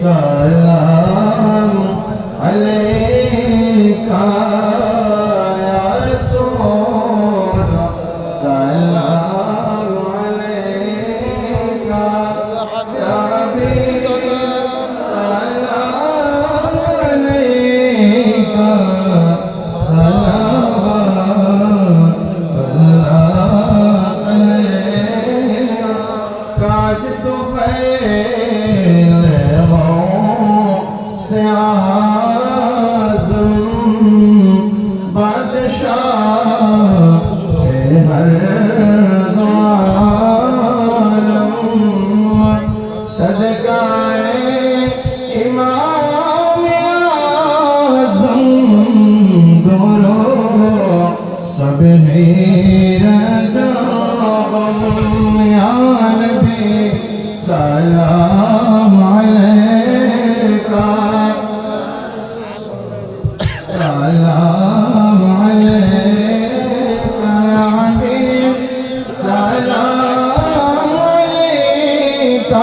سلام علیکہ یا رسول سلام علیکہ یا حبیب سلام علیکہ کاج تو سے اعظم بادشاہ ہر عالم صدقہ امام اعظم دورو سب سلام علیکہ سلام علیکہ یا حبیب سلام علیکہ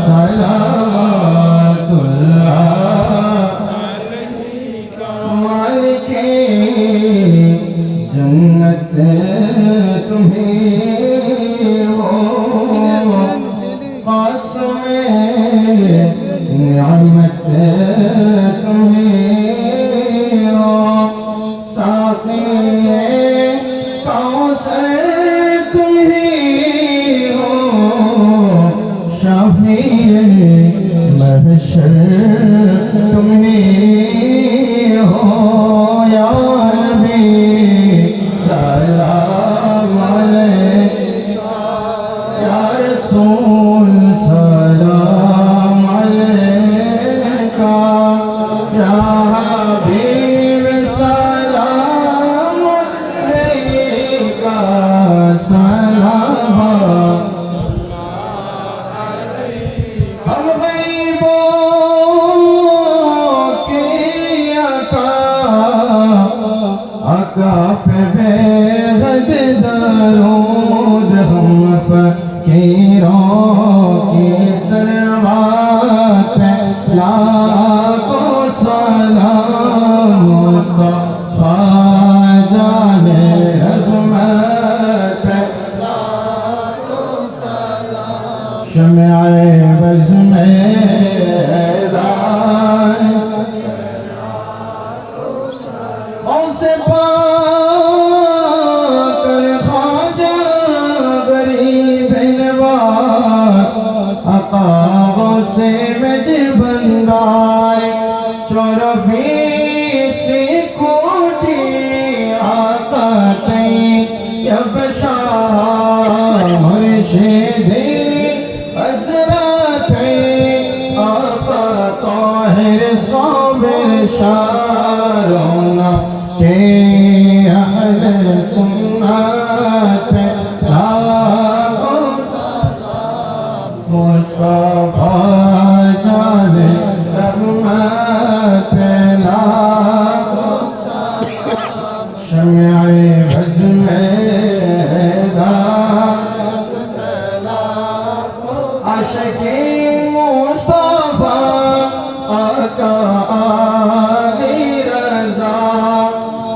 صلوات اللہ علیکہ مالک جنت تمہیں نعمت تمہیں ہو ساقی کوثر تمہیں ہو شفیع محشر تمہیں ہو یا نبی سلام علیکہ یا رسول سلام علیکہ یا حبیب سلام علیکہ سلام ہم غریبوں کے آقا پہ بے حد درود ہم فقیروں کی سلوات لاکھوں سلام مصطفیٰ جان عظمت لاکھوں سلام شمع بزم دار غوث پاک خواجہ غریب نواز آقا غوث مجبندار 24 کوٹی آقا طیب شاہ مرشد حضرت آقا طاہر صابر شارون کے اہل سنت لاکھوں سلام مصطفیٰ جان رحمت لاکھوں سلام شمع بزم عاشق مصطفیٰ آقا علی رضا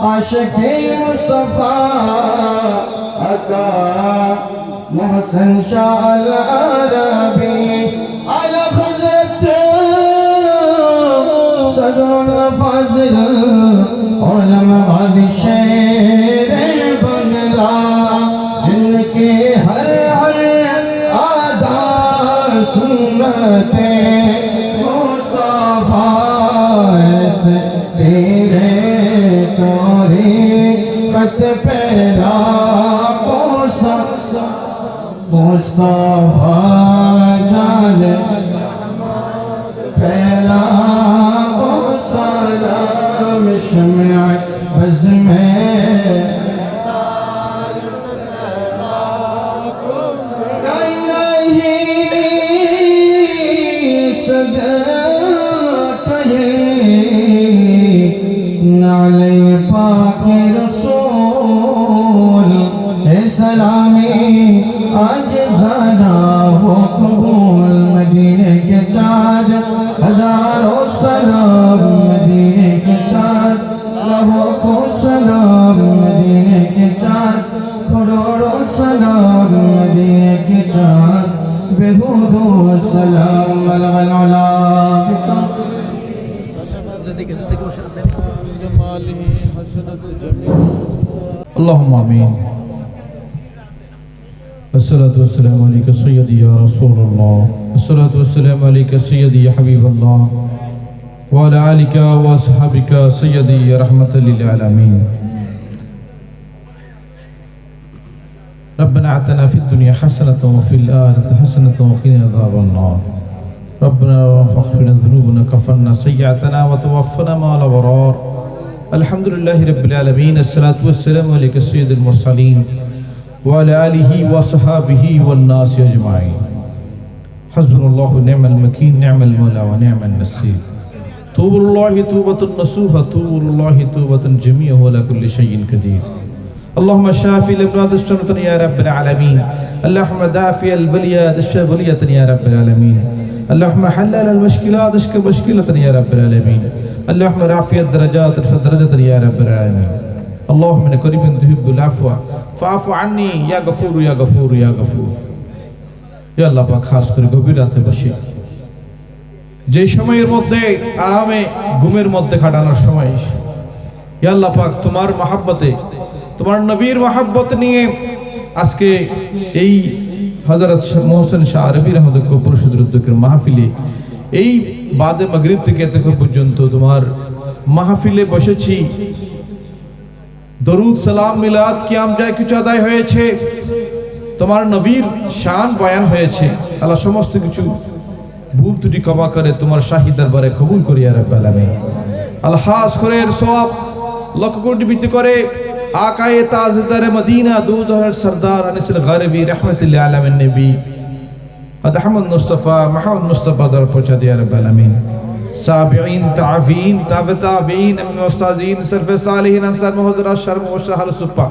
عاشق مصطفیٰ آقا محسن شاہ العربی علی حضرت صدر الفاضل علماء بادشاہ بنگلہ جن کے ہر سنتیں مصطفیٰ سے تیرے طریقت پیدا مصطفیٰ جان پہلا سلام شمع بزم نعلِ پاک رسول اے سلامی آج زانا ہو قبول مدینے کے چاہ ताज हजारों सलाम मदीने के चाँद लाखों को सलाम मदीने के चाँद करोड़ों सलाम मदीने के चाँद बेहुदो सलाम अलगला اللهم آمين الصلاة والسلام عليك سيدي يا رسول الله الصلاة والسلام عليك سيدي يا حبيب الله وعلى آلك وأصحابك سيدي يا رحمة للعالمين ربنا آتنا في الدنيا حسنة وفي الآخرة حسنة وقنا عذاب النار ربنا واغفر لنا ذنوبنا كفرنا سيئاتنا وتوفنا مع الأبرار الحمد لله رب العالمين الصلاة والسلام عليك سيد المرسلين وعلى آله وصحابه والناس أجمعين حسبنا الله ونعم المكين نعم المولى ونعم النصير توب الله توبة نصوحة توب الله توبة جميعا على كل شيء قدير اللهم شافي الأمراض الشرطة يا رب العالمين اللهم دافع البليات الشبلية يا رب العالمين اللهم حلل المشكلات اشك مشكلة يا رب العالمين اللهم رافع الدرجات ارفع درجة يا رب العالمين اللهم من قريب تحب العفو فاعف عني يا غفور يا غفور يا غفور يا الله পাক খাস করে গভীর রাতে বসে যে সময়ের মধ্যে আরামে ঘুমের মধ্যে কাটানোর সময় ইয়া আল্লাহ পাক তোমার মহব্বতে তোমার নবীর মহব্বত নিয়ে আজকে এই হযরত মোহসেন শাহ আরবি রহমতুল্লাহ পরিষদের উদ্যোগের মাহফিলে এই বাদে মাগরিব থেকে এতক্ষণ পর্যন্ত তোমার মাহফিলে বসেছি দরুদ সালাম মিলাদ কিয়াম যা কিছু আদায় হয়েছে তোমার নবীর শান বয়ান হয়েছে আল্লাহ সমস্ত কিছু ভুল ত্রুটি ক্ষমা করে তোমার শাহী দরবারে কবুল করি ইয়া রাব্বাল আলামিন আল্লাহ খাস করে এর সওয়াব লক্ষ কোটি বৃদ্ধি করে आकाए ताजदार मदीना दो जहर सरदार अनिसल गारबी रहमतुल्लाह आलमीन नबी अहमद मुस्तफ़ा महमद मुस्तफ़ा दर पहुंचा दिया रब्बुल आलमीन साबिईन ताबीन ताबीन उस्तादीन सरफ सालिहीन अंसार मुहद्दर शर्म व शहर सुपा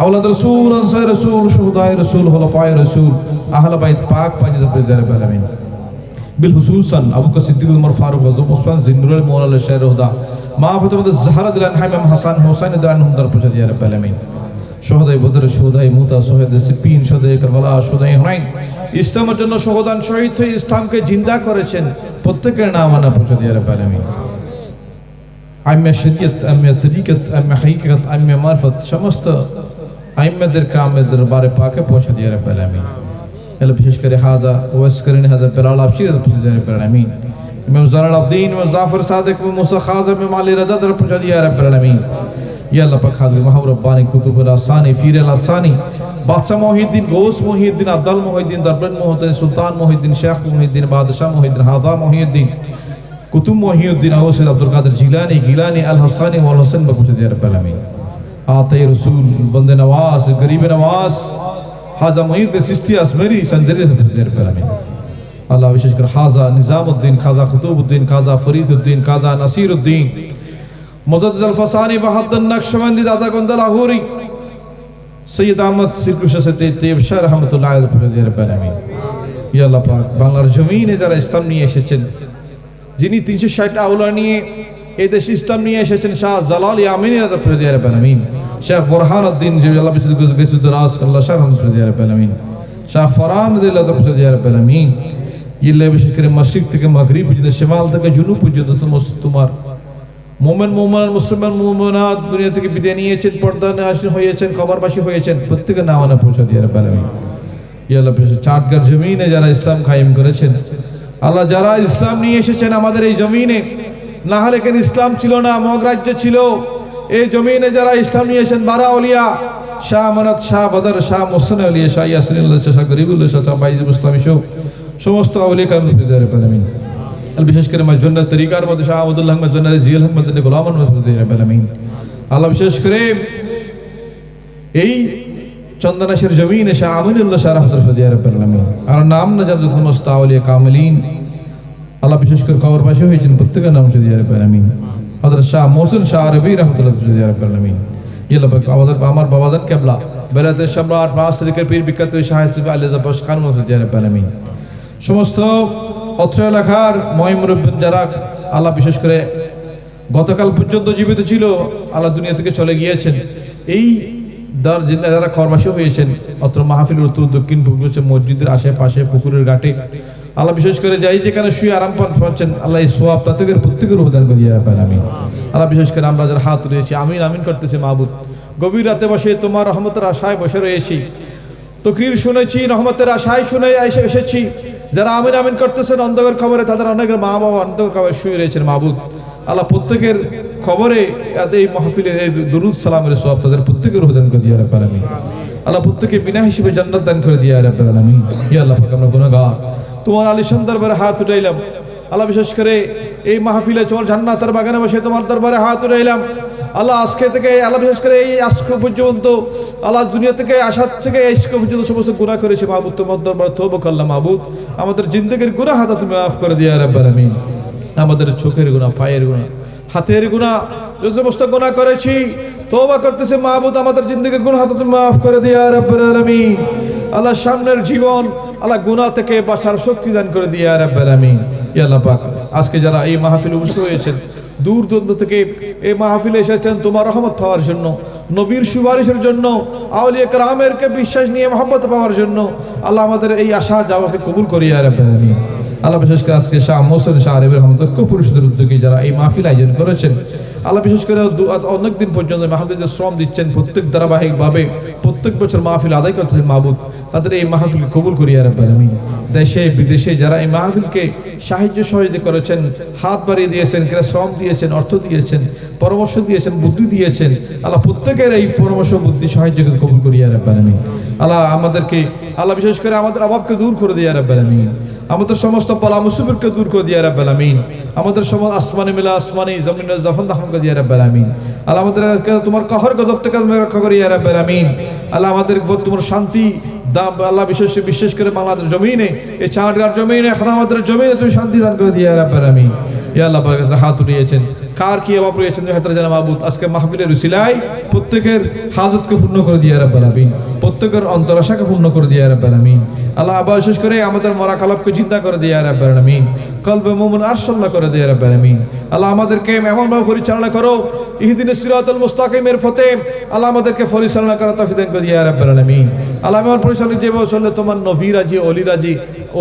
औलाद रसूल अंसार रसूल शुहदाए रसूल खुलफाए रसूल अहल बैत पाक पांच दिया रब्बुल आलमीन बिल हुसूसन Abu Bakr Siddiq Umar Farooq वज़ उस्मान जिन्नुल मौला शहर हुदा মা ফাতেমা জাহরা দিলেন হাইমাম হাসান হোসেন দানহুম দর পৌঁছে দিয়া রাব্বুল আলামিন শহীদ বদর শহীদ মুতা শহীদ সিপিন শহীদ কারবালা শহীদ হুনাইন ইসলামের জন্য শহীদান শহীদ হয়ে ইসলামকে জিন্দা করেছেন প্রত্যেকের নাম আনা পৌঁছে দিয়া রাব্বুল আলামিন আইম্মা শরীয়ত আইম্মা তরিকত আইম্মা হাকিকত আইম্মা মারফত সমস্ত আইম্মাদের কামের দরবারে পাকে পৌঁছে দিয়া রাব্বুল আলামিন এলা বিশেষ করে হাজা ওয়াস করেন হাজা বেলাল আফসি পৌঁছে দিয়া রাব্বুল আলামিন इमाम ज़ैनुल आबिदीन इमाम जाफर सादिक इमाम मूसा खाज़िम इमाम अली रज़ा दर पहुंचा दिया रब्बुल आलमीन या अल्लाह पाक खाज़िम महबूब रब्बानी कुतुबुल आसानी फीर अल आसानी बादशाह मोहिद्दीन गौस मोहिद्दीन अब्दुल मोहिद्दीन दरबन मोहिद्दीन सुल्तान मोहिद्दीन शेख मोहिद्दीन बादशाह मोहिद्दीन हादा मोहिद्दीन कुतुब मोहिद्दीन औसिद अब्दुल कादिर जिलानी गिलानी अल हसानी वल हसन पहुंचा दिया रब्बुल आलमीन आते रसूल बंदे नवाज गरीब नवाज हाजा मोहिद्दीन चिश्ती अजमेरी संजरी पहुंचा दिया रब्बुल आलमीन अल्लाह विशेष कर खाजा निजामुद्दीन खाजा कुतुबुद्दीन खाजा फरीदुद्दीन खाजा नसीरुद्दीन मुजद्दिद अल फसानी वहद्दन नक्शबंदी दादा गंदा लाहौरी सैयद अहमद सिरकुश से तैयब शाह रहमतुल्लाह अलैहि रब्बुल आलमीन या अल्लाह पाक বাংলার জমিনে যারা ইসলাম নিয়ে এসেছেন যিনি 360 আউলা নিয়ে এই দেশে ইসলাম নিয়ে এসেছেন শাহ জালাল ইয়ামিনী রব্বুল আলামিন শেখ বুরহানুদ্দিন যে আল্লাহ বিশুদ্ধ গেসুদ রাস আল্লাহ শাহ রব্বুল আলামিন শাহ ফরান দিল্লাহ রব্বুল আলামিন ইল্লা বিশেষ করে মশরিক থেকে মাগরিব পর্যন্ত শিমাল থেকে জুনুব পর্যন্ত তোমার মুমিন মুমিনাত মুসলমান মুমিনাত দুনিয়া থেকে বিদায় নিয়েছেন পর্দা নাশিন হয়েছেন কবরবাসী হয়েছেন প্রত্যেকের নাম আনা পৌঁছে দিয়ে রাব্বুল আলামিন ইয়া আল্লাহ বিশেষ চাটগার জমিনে যারা ইসলাম কায়েম করেছেন আল্লাহ যারা ইসলাম নিয়ে এসেছেন আমাদের এই জমিনে না হলে কেন ইসলাম ছিল না মগরাজ্য ছিল এই জমিনে যারা ইসলাম নিয়ে এসেছেন বারা আউলিয়া শাহ আমানত শাহ বদর শাহ মুহসিন আউলিয়া শাহ ইয়াসিনুল্লাহ শাহ গরিবুল্লাহ শাহ বাইজিদ মুস্তামি শো সমস্ত আউলিয়া কাম রাব্বুল আলামিন বিশেষ করে মজবুন্নাহ তরিকার মধ্যে শাহ আহমদুল্লাহ মজবুন্নাহ জিয়াল আহমদ গোলাম রাব্বুল আলামিন আল্লাহ বিশেষ করে এই চন্দনাশের জমিনে শাহ আমিনুল্লাহ শাহ রাহমাতুল্লাহ রাব্বুল আলামিন আর নাম না জানতো সমস্ত আউলিয়া কামিলিন আল্লাহ বিশেষ করে কবরবাসী হয়েছেন প্রত্যেকের নাম দিয়ে রাব্বুল আলামিন হযরত শাহ মোহসিন শাহ আরবি রাহমাতুল্লাহ রাব্বুল আলামিন ইয়া পাক আমার বাবাজান কিবলা বেলাতে সম্রাট 5 তারিখের পীর বিখ্যাত শাহ সুফি আলী জবাশ খান রাব্বুল আলামিন সমস্ত অত্র এলাকার ময়মুরব্বিন যারা আল্লাহ বিশেষ করে গতকাল পর্যন্ত জীবিত ছিল, আল্লাহ দুনিয়া থেকে চলে গিয়েছেন, এই যারা খরবাসী হয়েছেন অত্র মাহফিলের উত্তর দক্ষিণ পূর্ব মসজিদের আশেপাশে পুকুরের ঘাটে, আল্লাহ বিশেষ করে যাই যেখানে শুয়ে আরাম পাচ্ছেন, আল্লাহ এই সোয়াব তাদের প্রত্যেকের প্রদান করি আমিন। আল্লাহ বিশেষ করে আমরা যারা হাত তুলেছি আমিন আমিন করতেছি মাহবুব, গভীর রাতে বসে তোমার রহমতের আশায় বসে রয়েছি, তকরীর শুনেছি, রহমতের আশায় শুনে এসেছি। যারা আমিন আমিন করতেছেন অন্ধকার খবরে, তাদের অনেকের মা বাবা অন্ধকার খবরে শুয়ে রয়েছেন মাহবুব। আল্লাহ প্রত্যেকের খবরে এই মাহফিলের এই দুরুদ সালামের সওয়াব তাদের প্রত্যেকের প্রদান করে দিয়ে রাব্বুল আলামিন। আল্লাহ প্রত্যেককে বিনা হিসেবে জান্নাত দান করে দিয়ে রাব্বুল আলামিন। ইয়া আল্লাহ পাক, আমরা গুনাহগার, তোমার আলিশান দরবারে হাত উঠাইলাম। আল্লাহ বিশেষ করে এই মাহফিলে তোমার জান্নাতের বাগানে বসে তোমার দরবারে হাত উঠাইলাম। আল্লাহ আজকে থেকে আল্লাহ বিশেষ করে এই আজকে পর্যন্ত আল্লাহ দুনিয়া থেকে আসার থেকে আজকে পর্যন্ত সমস্ত গুনাহ করেছে মাহবুব, তোমার দরবারে তওবা করলাম মাহবুব। আমাদের জিন্দেগির গুনাহ হাত তুমি মাফ করে দিয়ে রাব্বুল আলামিন। আমাদের চোখের গুনাহ, পায়ের গুনাহ, হাতের গুনাহ, যে সমস্ত গুনাহ করেছি তওবা করতেছে মাহবুব, আমাদের জিন্দেগির গুনাহ হাত তুমি মাফ করে দিয়ে রাব্বুল আলামিন। আল্লাহ সামনের জীবন আল্লাহ গুনাহ থেকে বাঁচার শক্তি দান করে দিয়ে রাব্বুল আলামিন। ইয়া আল্লাহ পাক, আজকে যারা এই মাহফিলে উপস্থিত হয়েছেন, দূর দূরান্ত থেকে এই মাহফিলে এসেছেন তোমার রহমত পাওয়ার জন্য, নবীর সুপারিশের জন্য, আউলিয়া কেরামেরকে বিশ্বাস নিয়ে মহব্বত পাওয়ার জন্য, আল্লাহ আমাদের এই আশা যাওয়াকে কবুল করিয়া রাব্বুল আলামিন। আল্লাহ বিশেষ করে আজকে শাহ মোহসেন শাহ আরিফ রহমত পরিষদের উদ্যোগে যারা এই মাহফিল আয়োজন করেছেন, আল্লাহ বিশেষ করে অনেকদিন পর্যন্ত মাহফিলের শ্রম দিচ্ছেন, প্রত্যেক ধারাবাহিকভাবে প্রত্যেক বছর মাহফিল আদায় করতেছেন মাহবুব, তাদের এই মাহফিল কবুল করিয়া রাব্বুল আলামিন। দেশে বিদেশে যারা এই মাহফিলকে সাহায্য সহযোগিতা করেছেন, হাত বাড়িয়ে দিয়েছেন, শ্রম দিয়েছেন, অর্থ দিয়েছেন, পরামর্শ দিয়েছেন, বুদ্ধি দিয়েছেন, আল্লাহ প্রত্যেকের এই পরামর্শ বুদ্ধি সাহায্য কবুল করিয়া রাব্বুল আলামিন। আল্লাহ আমাদেরকে আল্লাহ বিশেষ করে আমাদের অভাবকে দূর করে দিয়া রাব্বুল আলামিন, আমাদের সমস্ত বালা মুসিবতকে দূর করে দিয়া রাব্বুল আলামিন, আমাদের সমস্ত আসমানি মিলা আসমানি জমিনের জাফন দাফন করে দিয়া রাব্বুল আলামিন। আল্লাহ আমাদেরকে তোমার কহর গজব থেকে রক্ষা করিয়া রাব্বুল আলামিন। আল্লাহ আমাদের তোমার শান্তি দাম আল্লাহ বিশেষ করে বাংলাদেশ জমিনে, এই চাঁদগাঁর জমিনে, এখন আমাদের জমিনে তুমি শান্তি দান করে দিয়া রাব্বুল আলামিন। ইয়া আল্লাহ পাক, হাত উঠিয়েছেন, কার কি অভাব রয়েছেন হাতের জানা মাহবুব, আজকে মাহফিলের উসিলায় প্রত্যেকের হাজতকে পূর্ণ করে দিয়া রাব্বুল আলামিন, প্রত্যেকের অন্তরাশাকে পূর্ণ করে দিয়া রাব্বুল আলামিন। আল্লাহ আবার বিশেষ করে আমাদের মরা কালবকে চিন্তা করে দিয়া রাব্বুল আলামিন, কলবে মুমিন আরশাল্লাহ করে দিয়া রাব্বুল আলামিন। আল্লাহ আমাদেরকে এমনভাবে পরিচালনা করো, ইহদিনাস সিরাতাল মুস্তাকিমের ফতে আল্লাহ আমাদেরকে পরিচালনা করার তৌফিক দান করে দিয়া রাব্বুল আলামিন। আল্লাহ আমার পরিচালনা যেভাবে চললে তোমার নবীরা যে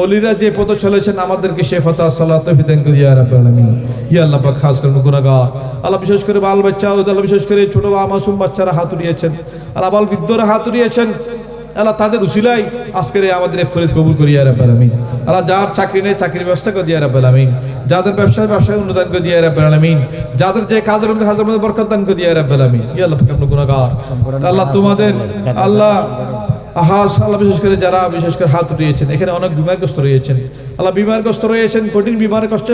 অলিরা যে পথে চলেছেন, আমাদেরকে সে ফতা সালাত তৌফিক দান করে দিয়া রাব্বুল আলামিন। ইয়া আল্লাহ পাক, খাস করে গুনাহগার আল্লাহ বিশেষ করে বাল বাচ্চা, আল্লাহ বিশেষ করে ছোট মাসুম বাচ্চারা হাত উঠিয়েছেন, আল্লাহ বাল বৃদ্ধরা হাত উঠিয়েছেন, আল্লাহ তাদের উসিলায় আজকের আমাদের ফরিদ কবুল করিয়া রাব্বুল আলামিন। আল্লাহ যার চাকরি নেই চাকরির ব্যবস্থা করে দিয়া রাব্বুল আলামিন, যাদের ব্যবসায় উন্নয়ন করে দিয়া রাব্বুল আলামিন, যাদের যে কাজের মধ্যে বরকত দান করে দিয়া রাব্বুল আলামিন। ইয়া আল্লাহ পাক, আমরা গুনাহগার, আল্লাহ তোমাদের আল্লাহ আল্লাহ বিশেষ করে যারা বিশেষ করে হাত উঠিয়েছেন, এখানে অনেক বিমারগ্রস্ত রয়েছেন, আল্লাহ বিমারগ্রস্ত রয়েছেন, কঠিন বিমারের কষ্ট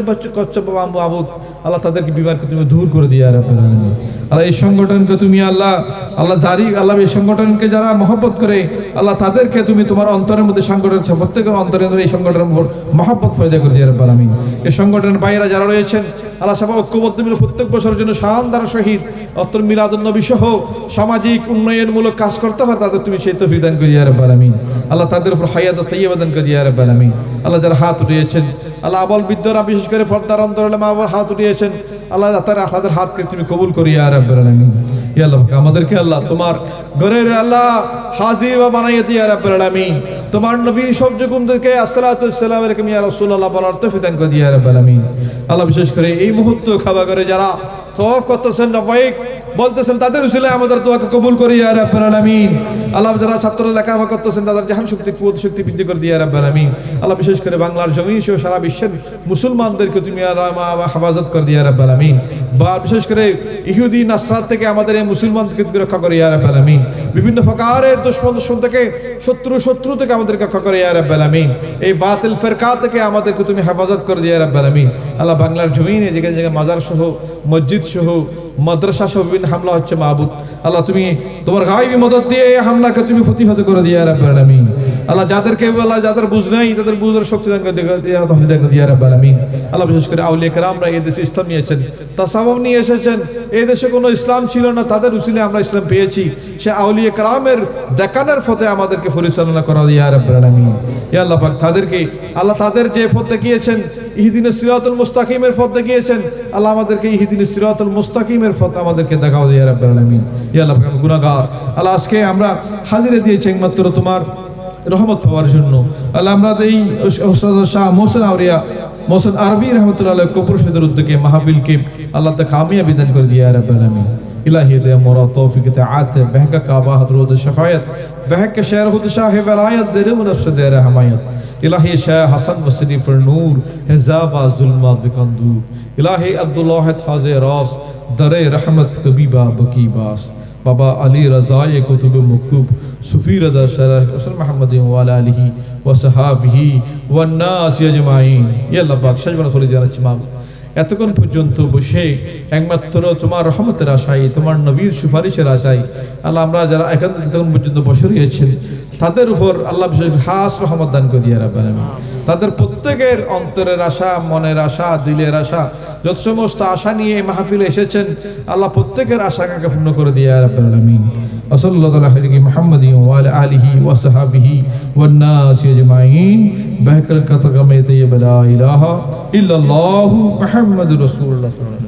মাহবুব, আল্লাহ তাদেরকে বিমারকে তুমি দূর করে দিয়ে রাব্বুল আলামিন। আল্লাহ এই সংগঠনকে তুমি আল্লাহ জারি আল্লাহ এই সংগঠনকে যারা মহব্বত করে, আল্লাহ তাদেরকে তুমি তোমার অন্তরের মধ্যে সংগঠন প্রত্যেকের অন্তরের মধ্যে এই সংগঠনের মহব্বত ফয়দা করে দিয়ে রাব্বুল আলামিন। এই সংগঠনের বাইরা যারা রয়েছেন, আল্লাহ সবাই ঐক্যবদ্ধ মিলে প্রত্যেক বছরের জন্য শানদার সহিত অত্তর মিলাদুন নবী সহ সামাজিক উন্নয়নমূলক কাজ করতে পারে, তাদের তুমি সেই তৌফিক দান করে দিয়া রাব্বুল আলামিন। আল্লাহ তাদের উপর হায়াত তাইয়্যিবা দান করে দিয়া রাব্বুল আলামিন। আল্লাহ যারা হাত উঠিয়েছেন, আল্লাহ আবাল বৃদ্ধরা বিশেষ করে পর্দার অন্তরালে মা বাবার হাত উঠিয়েছেন, আল্লাহ তাদের হাতকে তুমি কবুল করিয়া রাব্বুল আলামিন। ইয়া আল্লাহ আমাদেরকে আল্লাহ তোমার ঘরের আল্লাহ হাজির বানাইয়া দিয়া রাব্বুল আলামিন। তোমার নবীর সব যুগকে আসসালাতু ওয়াসসালামু আলাইকুম ইয়া রাসূলুল্লাহ বলার তৌফিক দান করে দিয়া রাব্বুল আলামিন। আল্লাহ বিশেষ করে এই মুহূর্তে খাওয়া করে যারা তওয়াফ করতেছেন, রাফাইক বলতেছেন, তাদের উসিলায় আমাদের দোয়াকে কবুল করি ইয়া রাব্বুল আলামিন। আল্লাহ যারা ছাত্র লেখাপড়া করতেছেন, তাদের জাহান শক্তি কুওয়াত শক্তি বৃদ্ধি করে দিয়া রাব্বুল আলামিন। আল্লাহ বিশেষ করে বাংলার জমিন সহ সারা বিশ্বের মুসলমানদেরকে তুমি হেফাজত করে দিয়া রাব্বুল আলামিন। বা বিশেষ করে ইহুদি নাসরাত থেকে আমাদের এই মুসলমানদেরকে তুমি রক্ষা করে ইয়া রাব্বুল আলামিন। বিভিন্ন প্রকারের দুশমন থেকে শত্রু থেকে আমাদেরকে রক্ষা করে ইয়া রাব্বুল আলামিন। এই বাতিল ফিরকা থেকে আমাদেরকে তুমি হেফাজত করে দিয়া রাব্বুল আলামিন। আল্লাহ বাংলার জমিনে যেখানে যেখানে মাজার সহ মসজিদ সহ মাদ্রাসা সহ বিভিন্ন হামলা হচ্ছে মাহবুব, আল্লাহ তুমি তোমার গায়বী মদদ দিয়ে এই হামলাকে তুমি প্রতিহত করে দিয়া রাব্বুল আলামিন। আল্লাহ যাদেরকে আল্লাহ যাদের বুঝ নাই তাদের বুঝার শক্তি দান করে দিয়া রাব্বাল আলামিন। আল্লাহ বিশেষ করে আউলিয়া কেরামরা এই দেশে ইসলাম নিয়ে এসেছেন, তাসাওউফ নিয়ে এসেছেন। এই দেশে কোনো ইসলাম ছিল না, তাদের উসিলে আমরা ইসলাম পেয়েছি। সে আউলিয়া কেরামের দেখানোর ফতে আমাদেরকে পরিচালনা করা দিয়া রাব্বাল আলামিন। ইয়া আল্লাহ পাক তাদেরকে আল্লাহ তাদের যে পথ দেখিয়েছেন ইহদিনাস সিরাতাল মুস্তাকিমের পথ দেখিয়েছেন, আল্লাহ আমাদেরকে ইহদিনাস সিরাতাল মুস্তাকিমের পথ আমাদেরকে দেখাও দিয়া রাব্বাল আলামিন। ইয়া আল্লাহ পাক গুনাহগার আল্লাহ আজকে আমরা হাজিরা দিয়েছি একমাত্র তোমার রহমত পাওয়ার জন্য। আল্লাহ আমরা এই উস্তাদ শাহ মোহসেন আউলিয়া মোহসেন আরবি রহমতুল্লাহ আলাইহি কবর শহীদের উদ্যোগে মাহফিলকে আল্লাহ তা কামিয়াবি দান করে দিয়া রাব্বাল আলামিন। इलाही दे मोरा तौफीक ताआत बहक काबा हदरूद शफायत बहक शहर खुद शाह वलायत ज़ेर मुनफ़्स दे रहमायत इलाही शाह हसन वसरी फर नूर हिजाबा जुल्मा दिकंदू इलाही अब्दुल्लाह थाज़े रास दरे रहमत कबीबा बकीबास बाबा अली रज़ाए कुतुब मकतूब सुफी रज़ा शरह रसूल मोहम्मद वाला आलिही व सहाबिही व नास अजमाइन। या अल्लाह पाक शजबन फरी জানাচ্ছি মা এতক্ষণ পর্যন্ত বসে একমাত্র তোমার রহমতের আশায় তোমার নবীর সুপারিশের আশায় আল্লাহ আমরা যারা এতক্ষণ পর্যন্ত বসে রয়েছেন তাদের উপর আল্লাহ বিশেষ খাস রহমত দান করিয়া রাব্বাল আলামিন। তাদের প্রত্যেকের অন্তরের আশা, মনের আশা, দিলের আশা, যত সমস্ত আশা নিয়ে এই মাহফিলে এসেছেন আল্লাহ প্রত্যেকের আশাকে পূর্ণ করে দিয়া রাব্বাল আলামিন। সাল্লাল্লাহু আলাইহি মুহাম্মাদিন ওয়া আলা আলিহি ওয়া সাহবিহি ওয়ান নাস আজমাইন বহকল কাতরমে তাইয়্যিবা লা ইলাহা ইল্লাল্লাহু মুহাম্মাদুর রাসূলুল্লাহ।